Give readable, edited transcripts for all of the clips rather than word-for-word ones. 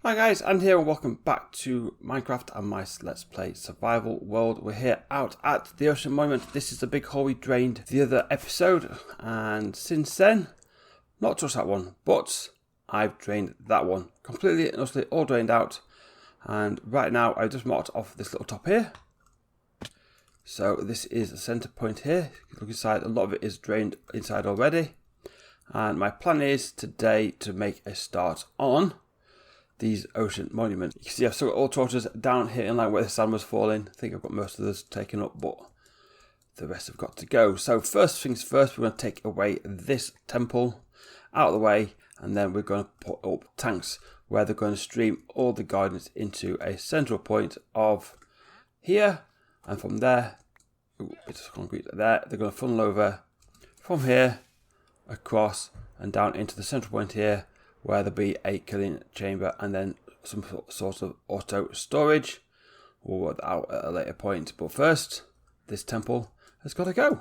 Hi guys, and here and welcome back to Minecraft and my Let's Play Survival World. We're here out at the Ocean Monument. This is the big hole we drained the other episode, and since then, not just that one, but I've drained that one. Completely and utterly all drained out. And right now I've just marked off this little top here. So this is the center point here. If you look inside, a lot of it is drained inside already. And my plan is today to make a start on these ocean monuments. You can see I've still got all torches down here in line where the sand was falling. I think I've got most of those taken up, but the rest have got to go. So first things first, we're going to take away this temple out of the way, and then we're going to put up tanks where they're going to stream all the guardains into a central point of here, and from there, it's concrete there, they're going to funnel over from here across and down into the central point here, where there'll be a killing chamber and then some sort of auto storage. We'll work that out at a later point, but first, this temple has got to go.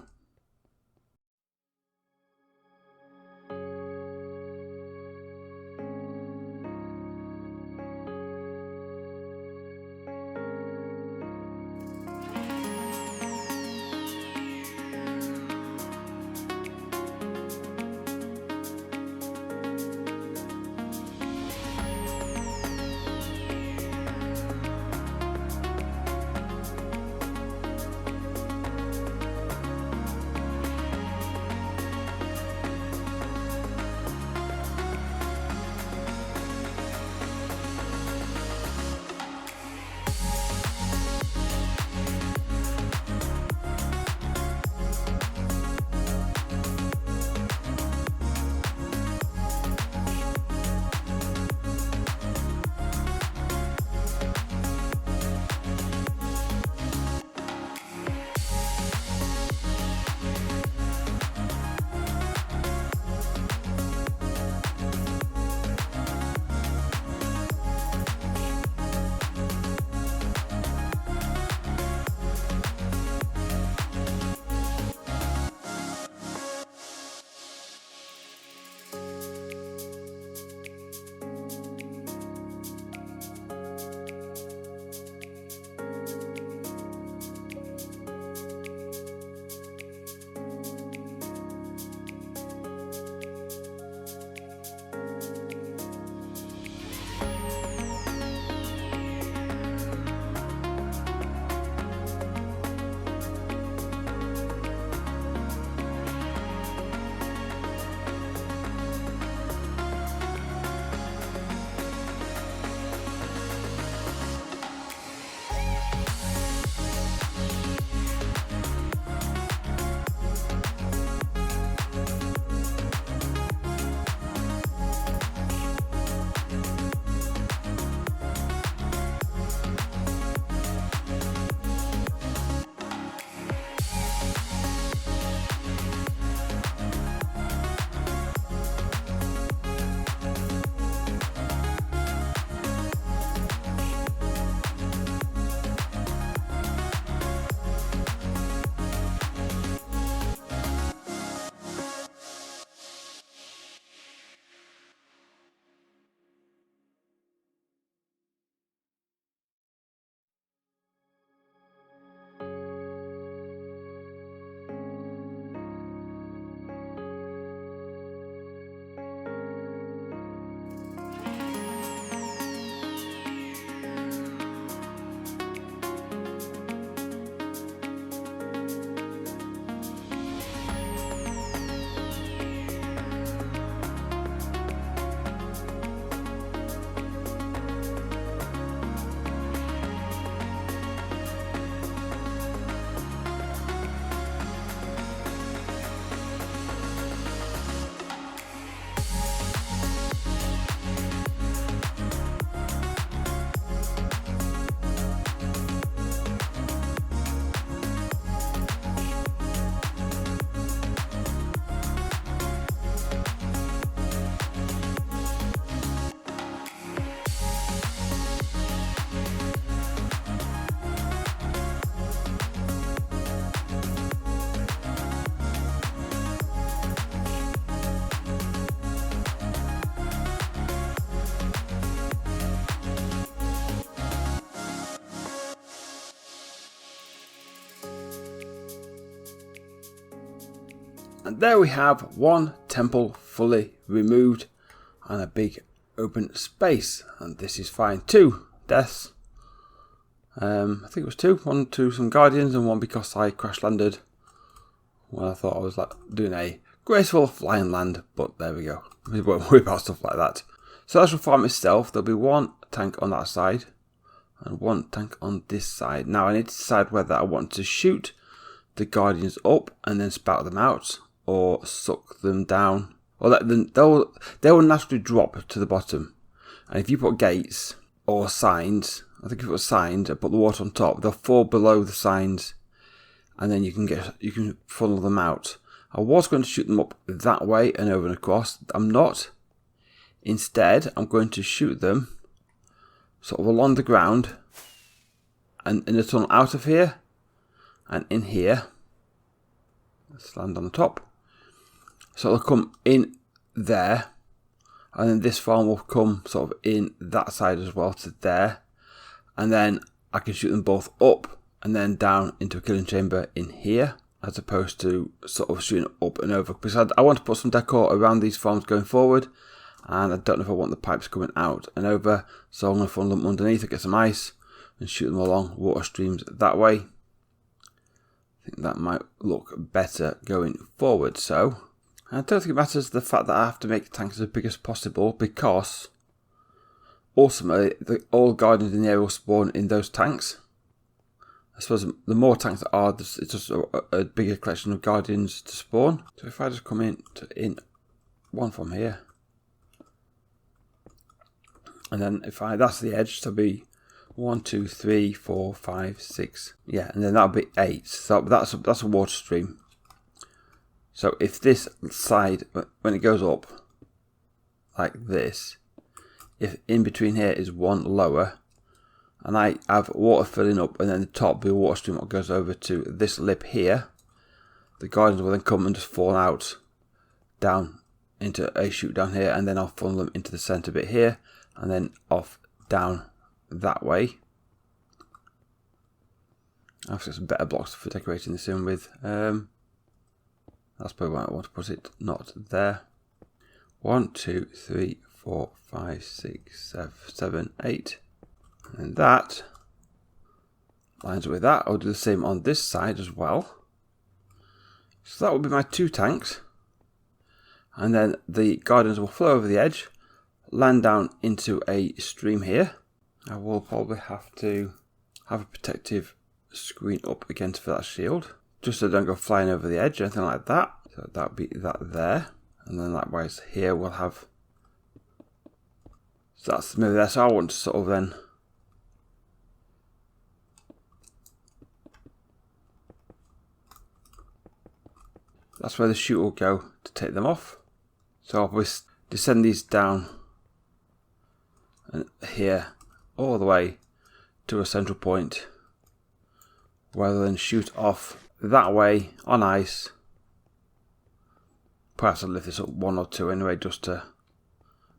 And there we have one temple fully removed and a big open space. And this is fine. 2 deaths. I think it was 2. 1 to some guardians and 1 because I crash landed. Well, I thought I was like doing a graceful flying land, but there we go. We won't worry about stuff like that. So that's the farm itself. There'll be 1 tank on that side and 1 tank on this side. Now I need to decide whether I want to shoot the guardians up and then spout them out, or suck them down, or let them. They will naturally drop to the bottom. And if you put gates or signs, I think if it was signs and put the water on top, they'll fall below the signs, and then you can funnel them out. I was going to shoot them up that way and over and across. I'm not. Instead, I'm going to shoot them sort of along the ground and in a tunnel out of here and in here. Let's land on the top. So they'll come in there, and then this farm will come sort of in that side as well to there, and then I can shoot them both up and then down into a killing chamber in here, as opposed to sort of shooting up and over, because I want to put some decor around these farms going forward, and I don't know if I want the pipes coming out and over, so I'm going to funnel them underneath and get some ice and shoot them along water streams that way. I think that might look better going forward. So I don't think it matters the fact that I have to make tanks as big as possible, because ultimately all guardians in the area will spawn in those tanks. I suppose the more tanks there are, it's just a bigger collection of guardians to spawn. So if I just come in 1 from here, and then that's the edge, so it'll be 1, 2, 3, 4, 5, 6, yeah, and then that'll be 8. So that's a water stream. So if this side, when it goes up like this, if in between here is 1 lower, and I have water filling up, and then the top will be a water stream that goes over to this lip here, the guardians will then come and just fall out down into a chute down here, and then I'll funnel them into the centre bit here, and then off down that way. I've got some better blocks for decorating this in with. That's probably why I want to put it not there. 1, 2, 3, 4, 5, 6, 7, 8. And that lines up with that. I'll do the same on this side as well. So that will be my 2 tanks. And then the guardians will flow over the edge, land down into a stream here. I will probably have to have a protective screen up against for that shield, just so I don't go flying over the edge or anything like that. So that'll be that there. And then likewise here we'll have, so that's maybe there. So I want to sort of then that's where the chute will go to take them off. So I'll descend these down and here all the way to a central point, where they'll then shoot off that way on ice. Perhaps I'll lift this up 1 or 2 anyway, just to,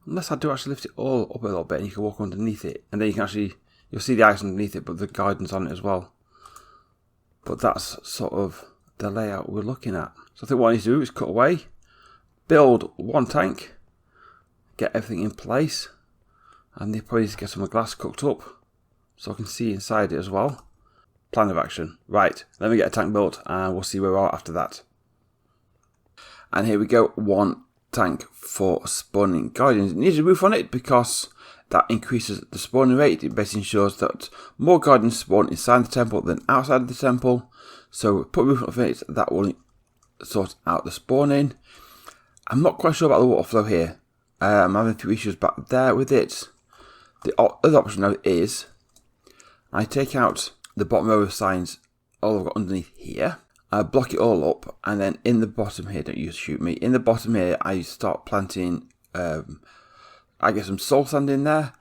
unless I do actually lift it all up a little bit and you can walk underneath it, and then you can actually, you'll see the ice underneath it but the guidance on it as well. But that's sort of the layout we're looking at. So I think what I need to do is cut away, build 1 tank, get everything in place, and they probably need to get some glass cooked up so I can see inside it as well. Plan of action. Right, let me get a tank built and we'll see where we are after that. And here we go, 1 tank for spawning guardians. It needs a roof on it because that increases the spawning rate. It basically ensures that more guardians spawn inside the temple than outside the temple. So put a roof on it, that will sort out the spawning. I'm not quite sure about the water flow here. I'm having a few issues back there with it. The other option now is I take out the bottom row of signs, all I've got underneath here. I block it all up, and then in the bottom here, don't you shoot me, in the bottom here I start planting, I get some soul sand in there,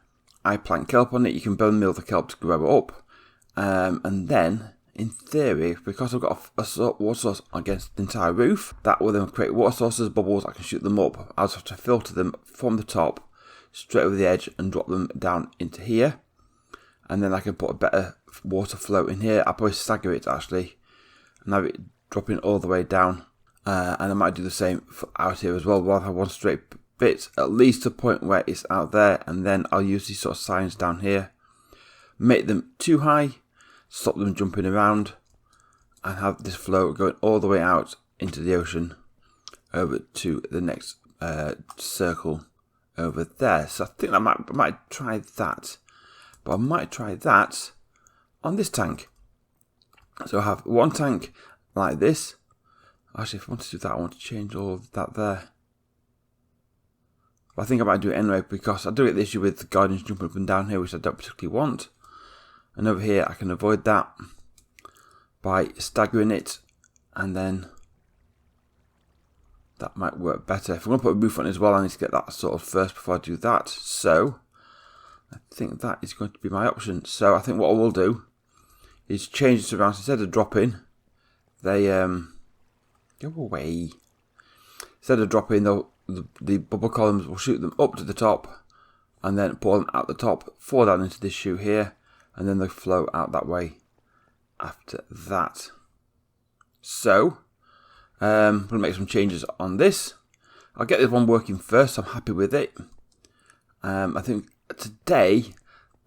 I plant kelp on it. You can bone meal the kelp to grow it up, and then in theory, because I've got a water source against the entire roof, that will then create water sources, bubbles. I can shoot them up. I just have to filter them from the top straight over the edge and drop them down into here, and then I can put a better water flow in here. I'll probably stagger it actually and have it dropping all the way down And I might do the same for out here as well. Rather have one straight bit, at least to the point where it's out there, and then I'll use these sort of signs down here, make them too high, stop them jumping around, and have this flow going all the way out into the ocean over to the next circle over there. So I think I might try that, but I might try that on this tank. So I have one tank like this. Actually, if I want to do that, I want to change all of that there. But I think I might do it anyway, because I do get the issue with the guardians jumping up and down here, which I don't particularly want. And over here, I can avoid that by staggering it, and then that might work better. If I'm going to put a roof on it as well, I need to get that sort of first before I do that. So I think that is going to be my option. So I think what I will do is change this around. So instead of dropping, they go away. Instead of dropping, the bubble columns will shoot them up to the top, and then pour them out the top, fall down into this chute here, and then they flow out that way after that. So I'm going to make some changes on this. I'll get this one working first. I'm happy with it. I think today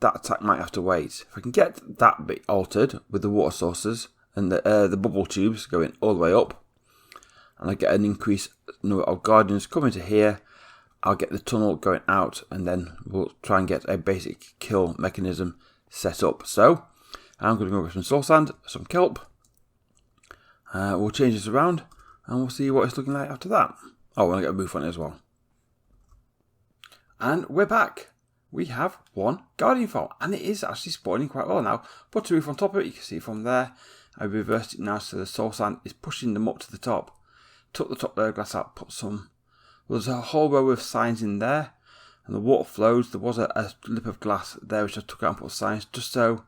that attack might have to wait. If I can get that bit altered with the water sources and the bubble tubes going all the way up, and I get an increased number of guardians coming to here, I'll get the tunnel going out, and then we'll try and get a basic kill mechanism set up. So I'm going to go with some soul sand, some kelp. We'll change this around, and we'll see what it's looking like after that. Oh, I want to get a roof on it as well. And we're back. We have one guardian farm, and it is actually spawning quite well now. Put a roof on top of it, you can see from there. I reversed it now, so the soul sand is pushing them up to the top. Took the top layer of glass out, put some. Well, there's a whole row of signs in there, and the water flows. There was a lip of glass there which I took out and put signs just so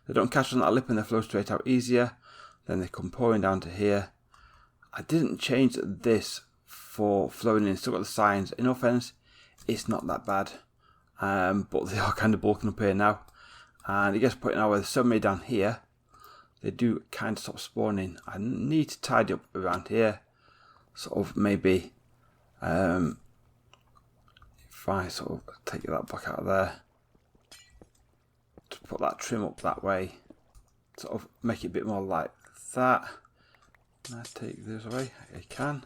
they don't catch on that lip and they flow straight out easier. Then they come pouring down to here. I didn't change this for flowing in. Still got the signs. In all fairness, it's not that bad, but they are kind of bulking up here now. And it gets put now where there's so many down here, they do kind of stop spawning. I need to tidy up around here. Sort of maybe if I sort of take that back out of there, to put that trim up that way, sort of make it a bit more like that. Can I take this away? I can.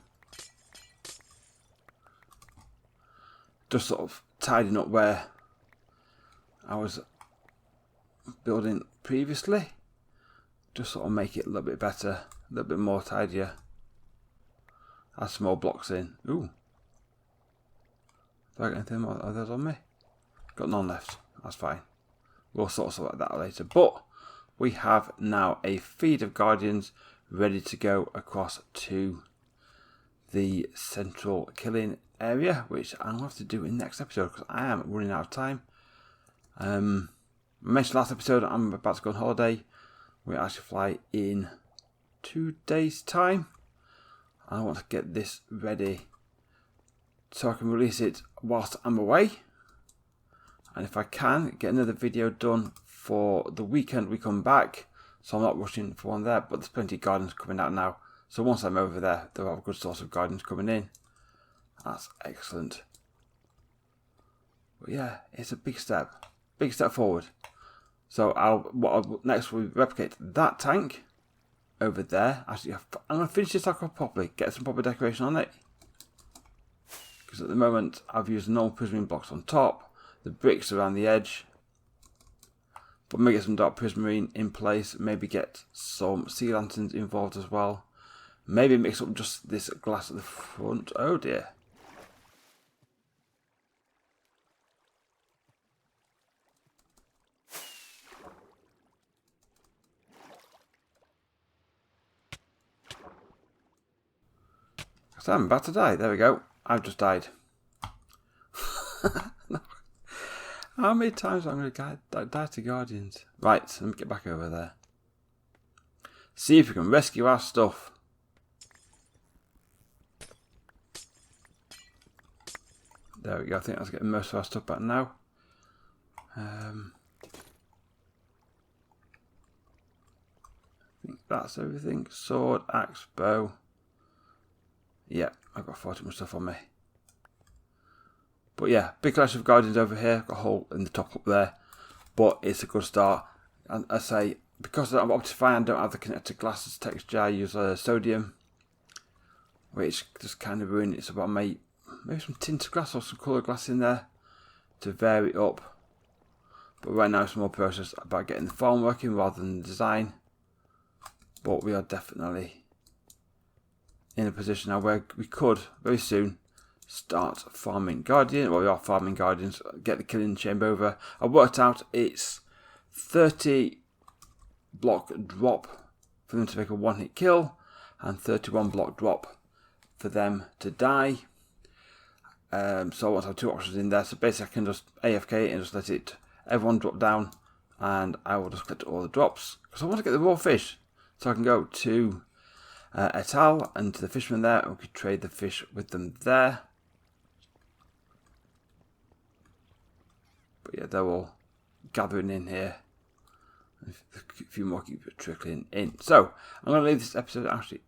Just sort of tidying up where I was building previously. Just sort of make it a little bit better, a little bit more tidier. Add some more blocks in. Ooh. Do I get anything more of those on me? Got none left. That's fine. We'll sort of that later. But we have now a feed of guardians ready to go across to the central killing area, which I'll have to do in the next episode because I am running out of time. I mentioned last episode I'm about to go on holiday. We actually fly in 2 days' time. I want to get this ready so I can release it whilst I'm away. And if I can, get another video done for the weekend we come back. So I'm not rushing for one there, but there's plenty of gardens coming out now. So once I'm over there, there are a good source of gardens coming in. That's excellent. But yeah, it's a big step forward. So next we'll replicate that tank over there. Actually, I'm going to finish this off properly, get some proper decoration on it. Because at the moment, I've used normal prismarine blocks on top, the bricks around the edge. But maybe get some dark prismarine in place, maybe get some sea lanterns involved as well. Maybe mix up just this glass at the front. Oh dear. So I'm about to die. There we go. I've just died. How many times am I going to die to guardians? Right, let me get back over there. See if we can rescue our stuff. There we go. I think that's getting most of our stuff back now. I think that's everything. Sword, axe, bow. Yeah, I've got far too much stuff on me. But yeah, big collection of Guardians over here. Got a hole in the top up there. But it's a good start. And I say, because I'm Optifine, I don't have the connected glasses texture. I use sodium, which just kind of ruins it. So I maybe some tinted glass or some coloured glass in there to vary it up. But right now it's more process about getting the form working rather than the design. But we are definitely in a position now where we could very soon start farming Guardian. Well, we are farming Guardians, get the killing chamber over. I worked out it's 30 block drop for them to make a one-hit kill and 31 block drop for them to die. So I want to have two options in there. So basically I can just AFK and just let it everyone drop down, and I will just collect all the drops because I want to get the raw fish. So I can go to et al. And to the fishermen there, and we could trade the fish with them there. But yeah, they're all gathering in here. A few more keep trickling in. So I'm going to leave this episode actually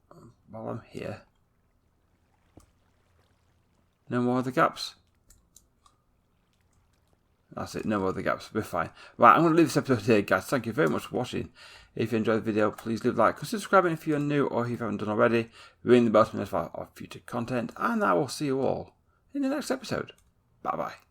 while I'm here. No more other gaps. That's it, no other gaps, we're fine. Right, I'm going to leave this episode here, guys. Thank you very much for watching. If you enjoyed the video, please leave a like, consider subscribing if you're new or if you haven't done already. Ring the bell to notify of future content, and I will see you all in the next episode. Bye bye.